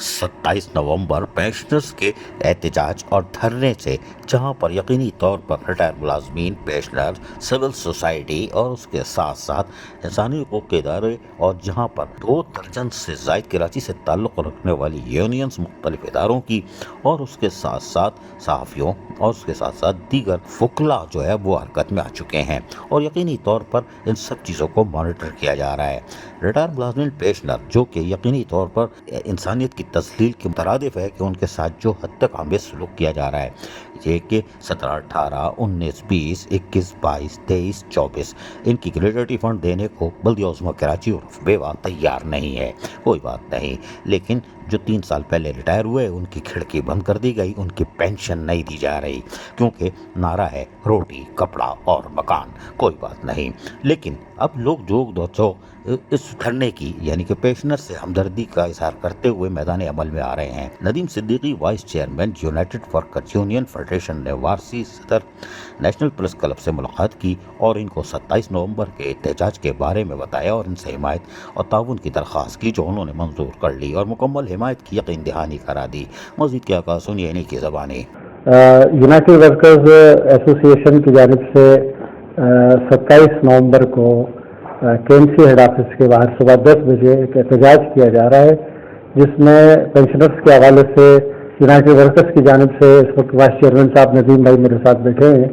27 नवंबर pensioners के एहतजाज और धरने से जहां पर यकीनी तौर पर रिटायर मुलाजमीन, पेंशनर, सिविल सोसाइटी और उसके साथ साथ इंसानी हकूक़ के इदारे और जहां पर 2 दर्जन से ज़ायद कराची से ताल्लुक़ रखने वाली यूनियंस मुख्तलिफ इदारों की और उसके साथ साथ सहाफ़ियों और उसके साथ साथ दीगर फुकला जो है वो हरकत में आ चुके हैं और यकीनी तौर पर इन सब चीज़ों को मॉनिटर किया जा रहा है। रिटायर मुलाजमीन पेंशनर जो कि यकीनी तौर पर इंसानियत की तस्लील के मुतरादिफ है कि उनके साथ जो हद तक आमेज सलूक किया जा रहा है, ये कि 17, 18, 19, 20, 21, 22, 23, 24 इनकी ग्रेजुएटी फंड देने को बल्दिया उज़्मा कराची और बेवा तैयार नहीं है। कोई बात नहीं, लेकिन जो 3 साल पहले रिटायर हुए उनकी खिड़की बंद कर दी गई, उनकी पेंशन नहीं दी जा रही क्योंकि नारा है रोटी, कपड़ा और मकान। कोई बात नहीं, लेकिन अब लोग जोग दोचो इस धरने की यानी कि पेंशनर से हमदर्दी का इजहार करते हुए मैदान अमल में आ रहे हैं। Nadeem Siddiqui vice chairman United workers union federation ने वारसी सदर नेशनल प्रेस क्लब से मुलाकात की और इनको 27 नवंबर के एहतजाज के बारे में बताया और इनसे हिमायत और ताउन की दरख्वास्त की जो उन्होंने मंजूर कर ली और मुकम्मल हिमायत की यकीन दहानी करा दी। मज़ीद क्या कहा, सुनिए इन्हीं की ज़बानी। यूनाइटेड वर्कर्स एसोसिएशन की जानिब से 27 नवंबर को KMC हेड ऑफिस के बाहर सुबह 10 बजे एक एहतजाज किया जा रहा है जिसमें पेंशनर्स के हवाले से यूनाइटेड वर्कर्स की जानिब से इस वक्त वाइस चेयरमैन साहब नदीम भाई मेरे साथ बैठे हैं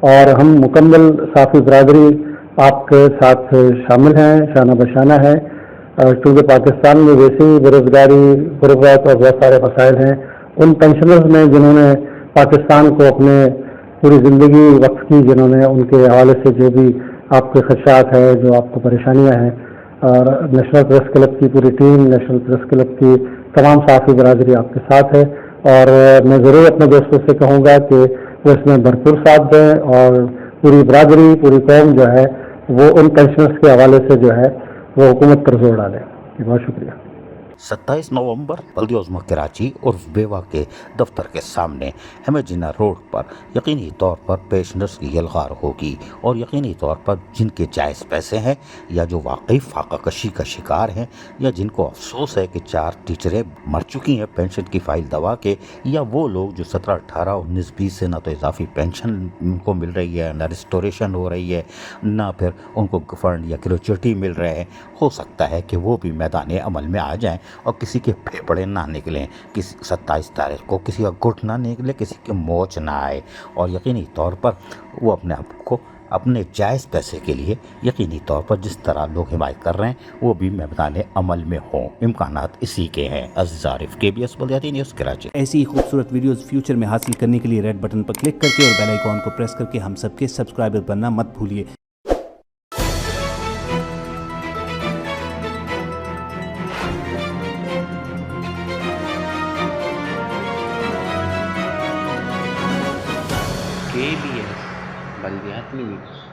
और हम मुकम्मल साफ़ी बरादरी आपके साथ शामिल हैं, शाना बशाना है। क्योंकि पाकिस्तान में वैसे ही बेरोज़गारी, गुर्बत और बहुत सारे मसाइल हैं, उन पेंशनर्स में जिन्होंने पाकिस्तान को अपने पूरी ज़िंदगी वक्फ की, जिन्होंने उनके हवाले से जो भी आपके खदशात है, जो आपको परेशानियां हैं, और नेशनल प्रेस क्लब की पूरी टीम, नेशनल प्रेस क्लब की तमाम साफ़ी बरादरी आपके साथ है और मैं ज़रूर अपने दोस्तों से कहूँगा कि वो इसमें भरपूर साथ दें और पूरी बरादरी, पूरी कौम जो है वो उन पेंशनर्स के हवाले से जो है वो हुकूमत पर जोर डालें। बहुत शुक्रिया। 27 नवंबर बल्दिया उज़्मा कराची उर्फ बेवा के दफ्तर के सामने हेमेजिना रोड पर यकीनी तौर पर पेंशनर्स की यलगार होगी और यकीनी तौर पर जिनके जायज़ पैसे हैं या जो वाकई फाका कशी का शिकार हैं या जिनको अफसोस है कि 4 टीचरें मर चुकी हैं पेंशन की फाइल दबा के, या वो लोग जो 17, 18, 19, 20 से ना तो इजाफी पेंशन उनको मिल रही है, ना रिस्टोरेशन हो रही है, ना फिर उनको फंड या ग्रेच्युटी मिल रहे हैं, हो सकता है कि वो भी मैदान अमल में आ जाएं और किसी के फेफड़े ना निकलें, किसी 27 तारीख को किसी का गुट ना निकले, किसी के मोच ना आए और यकीनी तौर पर वो अपने आप को अपने जायज़ पैसे के लिए यकीनी तौर पर जिस तरह लोग हिमायत कर रहे हैं वो भी मैदान अमल में हों। इम्कानात इसी के हैं। अज़ीज़ आरिफ, KBS बल्दियाती न्यूज़ कराची। ऐसी ही खूबसूरत वीडियोस फ्यूचर में हासिल करने के लिए रेड बटन पर क्लिक करके और बेल आइकॉन को प्रेस करके हम सबके सब्सक्राइबर बनना मत भूलिए। KBS बल्दियाती न्यूज़।